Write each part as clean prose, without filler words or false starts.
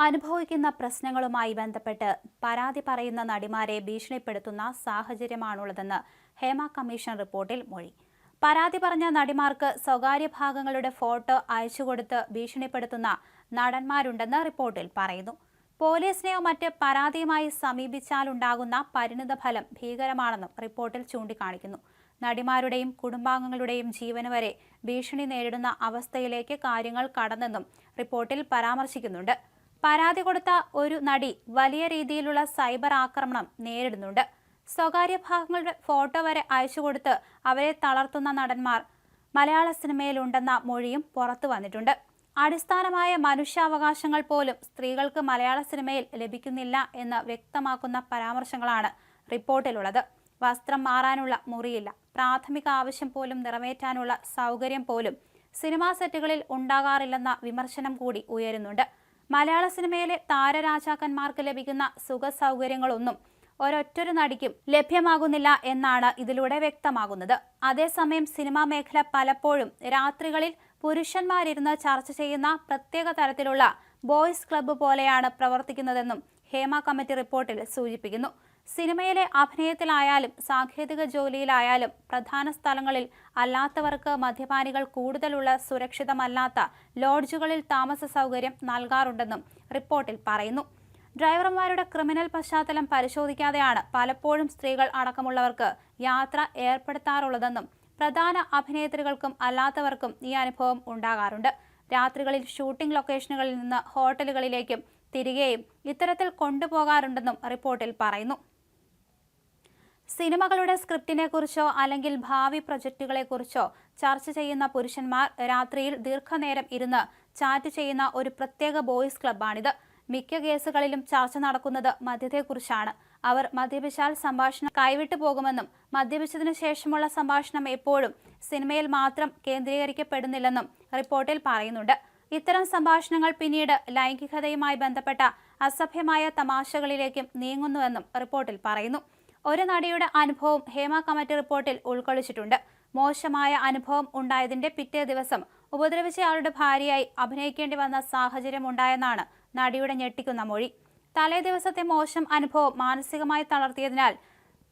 അനുഭവിക്കുന്ന പ്രശ്നങ്ങളുമായി ബന്ധപ്പെട്ട് പരാതി പറയുന്ന നടിമാരെ ഭീഷണിപ്പെടുത്തുന്ന സാഹചര്യമാണുള്ളതെന്ന് ഹേമ കമ്മീഷൻ റിപ്പോർട്ടിൽ മൊഴി. പരാതി പറഞ്ഞ നടിമാർക്ക് സ്വകാര്യ ഭാഗങ്ങളുടെ ഫോട്ടോ അയച്ചുകൊടുത്ത് ഭീഷണിപ്പെടുത്തുന്ന നടന്മാരുണ്ടെന്ന് റിപ്പോർട്ടിൽ പറയുന്നു. പോലീസിനെയോ മറ്റ് പരാതിയുമായി സമീപിച്ചാലുണ്ടാകുന്ന പരിണിതഫലം ഭീകരമാണെന്നും റിപ്പോർട്ടിൽ ചൂണ്ടിക്കാണിക്കുന്നു. നടിമാരുടെയും കുടുംബാംഗങ്ങളുടെയും ജീവന് വരെ ഭീഷണി നേരിടുന്ന അവസ്ഥയിലേക്ക് കാര്യങ്ങൾ കടന്നെന്നും റിപ്പോർട്ടിൽ പരാമർശിക്കുന്നുണ്ട്. പരാതി കൊടുത്ത ഒരു നടി വലിയ രീതിയിലുള്ള സൈബർ ആക്രമണം നേരിടുന്നുണ്ട്. സ്വകാര്യ ഭാഗങ്ങളുടെ ഫോട്ടോ വരെ അയച്ചുകൊടുത്ത് അവരെ തളർത്തുന്ന നടന്മാർ മലയാള സിനിമയിലുണ്ടെന്ന മൊഴിയും പുറത്തു വന്നിട്ടുണ്ട്. അടിസ്ഥാനമായ മനുഷ്യാവകാശങ്ങൾ പോലും സ്ത്രീകൾക്ക് മലയാള സിനിമയിൽ ലഭിക്കുന്നില്ല എന്ന് വ്യക്തമാക്കുന്ന പരാമർശങ്ങളാണ് റിപ്പോർട്ടിലുള്ളത്. വസ്ത്രം മാറാനുള്ള മുറിയില്ല, പ്രാഥമിക ആവശ്യം പോലും നിറവേറ്റാനുള്ള സൗകര്യം പോലും സിനിമാ സെറ്റുകളിൽ ഉണ്ടാകാറില്ലെന്ന വിമർശനം കൂടി ഉയരുന്നുണ്ട്. മലയാള സിനിമയിലെ താരരാജാക്കന്മാർക്ക് ലഭിക്കുന്ന സുഖ സൗകര്യങ്ങളൊന്നും ഒരൊറ്റൊരു നടിക്കും ലഭ്യമാകുന്നില്ല എന്നാണ് ഇതിലൂടെ വ്യക്തമാകുന്നത്. അതേസമയം സിനിമാ മേഖല പലപ്പോഴും രാത്രികളിൽ പുരുഷന്മാരിരുന്ന് ചർച്ച ചെയ്യുന്ന പ്രത്യേക തരത്തിലുള്ള ബോയ്സ് ക്ലബ്ബ് പോലെയാണ് പ്രവർത്തിക്കുന്നതെന്നും ഹേമ കമ്മിറ്റി റിപ്പോർട്ടിൽ സൂചിപ്പിക്കുന്നു. സിനിമയിലെ അഭിനയത്തിലായാലും സാങ്കേതിക ജോലിയിലായാലും പ്രധാന സ്ഥലങ്ങളിൽ അല്ലാത്തവർക്ക് മദ്യപാനികൾ കൂടുതലുള്ള സുരക്ഷിതമല്ലാത്ത ലോഡ്ജുകളിൽ താമസ സൗകര്യം നൽകാറുണ്ടെന്നും റിപ്പോർട്ടിൽ പറയുന്നു. ഡ്രൈവർമാരുടെ ക്രിമിനൽ പശ്ചാത്തലം പരിശോധിക്കാതെയാണ് പലപ്പോഴും സ്ത്രീകൾ അടക്കമുള്ളവർക്ക് യാത്ര ഏർപ്പെടുത്താറുള്ളതെന്നും പ്രധാന അഭിനേത്രികൾക്കും അല്ലാത്തവർക്കും ഈ അനുഭവം ഉണ്ടാകാറുണ്ട്. രാത്രികളിൽ ഷൂട്ടിംഗ് ലൊക്കേഷനുകളിൽ നിന്ന് ഹോട്ടലുകളിലേക്കും തിരികെയും ഇത്തരത്തിൽ കൊണ്ടുപോകാറുണ്ടെന്നും റിപ്പോർട്ടിൽ പറയുന്നു. സിനിമകളുടെ സ്ക്രിപ്റ്റിനെ കുറിച്ചോ അല്ലെങ്കിൽ ഭാവി പ്രൊജക്റ്റുകളെക്കുറിച്ചോ ചർച്ച ചെയ്യുന്ന പുരുഷന്മാർ രാത്രിയിൽ ദീർഘനേരം ഇരുന്ന് ചാറ്റ് ചെയ്യുന്ന ഒരു പ്രത്യേക ബോയ്സ് ക്ലബ്ബാണിത്. മിക്ക കേസുകളിലും ചർച്ച നടക്കുന്നത് മദ്യത്തെക്കുറിച്ചാണ്. അവർ മദ്യപിച്ചാൽ സംഭാഷണം കൈവിട്ടു പോകുമെന്നും മദ്യപിച്ചതിനു ശേഷമുള്ള സംഭാഷണം എപ്പോഴും സിനിമയിൽ മാത്രം കേന്ദ്രീകരിക്കപ്പെടുന്നില്ലെന്നും റിപ്പോർട്ടിൽ പറയുന്നുണ്ട്. ഇത്തരം സംഭാഷണങ്ങൾ പിന്നീട് ലൈംഗികതയുമായി ബന്ധപ്പെട്ട അസഭ്യമായ തമാശകളിലേക്കും നീങ്ങുന്നുവെന്നും റിപ്പോർട്ടിൽ പറയുന്നു. ഒരു നടിയുടെ അനുഭവം ഹേമ കമ്മിറ്റി റിപ്പോർട്ടിൽ ഉൾക്കൊള്ളിച്ചിട്ടുണ്ട്. മോശമായ അനുഭവം ഉണ്ടായതിന്റെ പിറ്റേ ദിവസം ഉപദ്രവിച്ചയാളുടെ ഭാര്യയായി അഭിനയിക്കേണ്ടി വന്ന സാഹചര്യമുണ്ടായെന്നാണ് നടിയുടെ ഞെട്ടിക്കുന്ന മൊഴി. തലേ ദിവസത്തെ മോശം അനുഭവം മാനസികമായി തളർത്തിയതിനാൽ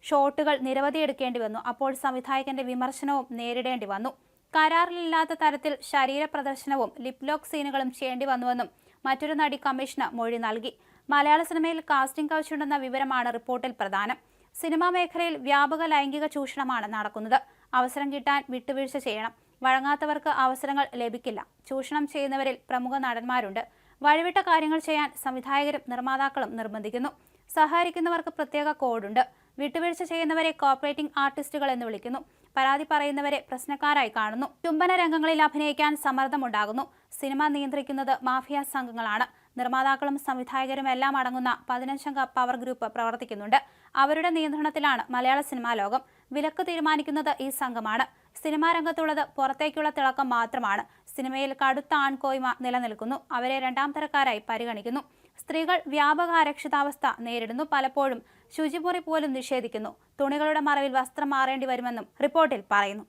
ഷോട്ടുകൾ നിരവധി എടുക്കേണ്ടി വന്നു. അപ്പോൾ സംവിധായകന്റെ വിമർശനവും നേരിടേണ്ടി വന്നു. കരാറിലില്ലാത്ത തരത്തിൽ ശരീര പ്രദർശനവും ലിപ് ലോക്ക് സീനുകളും ചെയ്യേണ്ടി വന്നുവെന്നും മറ്റൊരു നടി കമ്മീഷന് മൊഴി നൽകി. മലയാള സിനിമയിൽ കാസ്റ്റിംഗ് കൗച്ചുണ്ടെന്ന വിവരമാണ് റിപ്പോർട്ടിൽ പ്രധാനം. സിനിമാ മേഖലയിൽ വ്യാപക ലൈംഗിക ചൂഷണമാണ് നടക്കുന്നത്. അവസരം കിട്ടാൻ വിട്ടുവീഴ്ച ചെയ്യണം. വഴങ്ങാത്തവർക്ക് അവസരങ്ങൾ ലഭിക്കില്ല. ചൂഷണം ചെയ്യുന്നവരിൽ പ്രമുഖ നടന്മാരുണ്ട്. വഴിവിട്ട കാര്യങ്ങൾ ചെയ്യാൻ സംവിധായകരും നിർമ്മാതാക്കളും നിർബന്ധിക്കുന്നു. സഹകരിക്കുന്നവർക്ക് പ്രത്യേക കോഡുണ്ട്. വിട്ടുവീഴ്ച ചെയ്യുന്നവരെ കോപ്പറേറ്റിംഗ് ആർട്ടിസ്റ്റുകൾ എന്ന് വിളിക്കുന്നു. പരാതി പറയുന്നവരെ പ്രശ്നക്കാരായി കാണുന്നു. ചുംബന രംഗങ്ങളിൽ അഭിനയിക്കാൻ സമ്മർദ്ദമുണ്ടാകുന്നു. സിനിമ നിയന്ത്രിക്കുന്നത് മാഫിയ സംഘങ്ങളാണ്. നിർമ്മാതാക്കളും സംവിധായകരും എല്ലാം അടങ്ങുന്ന 15-അംഗ പവർ ഗ്രൂപ്പ് പ്രവർത്തിക്കുന്നുണ്ട്. അവരുടെ നിയന്ത്രണത്തിലാണ് മലയാള സിനിമാ ലോകം. വിലക്ക് തീരുമാനിക്കുന്നത് ഈ സംഘമാണ്. സിനിമാ രംഗത്തുള്ളത് പുറത്തേക്കുള്ള തിളക്കം മാത്രമാണ്. സിനിമയിൽ കടുത്ത ആൺകോയ്മ നിലനിൽക്കുന്നു. അവരെ രണ്ടാം തരക്കാരായി പരിഗണിക്കുന്നു. സ്ത്രീകൾ വ്യാപക അരക്ഷിതാവസ്ഥ നേരിടുന്നു. പലപ്പോഴും ശുചിമുറി പോലും നിഷേധിക്കുന്നു. തുണികളുടെ മറവിൽ വസ്ത്രം മാറേണ്ടി വരുമെന്നും റിപ്പോർട്ടിൽ പറയുന്നു.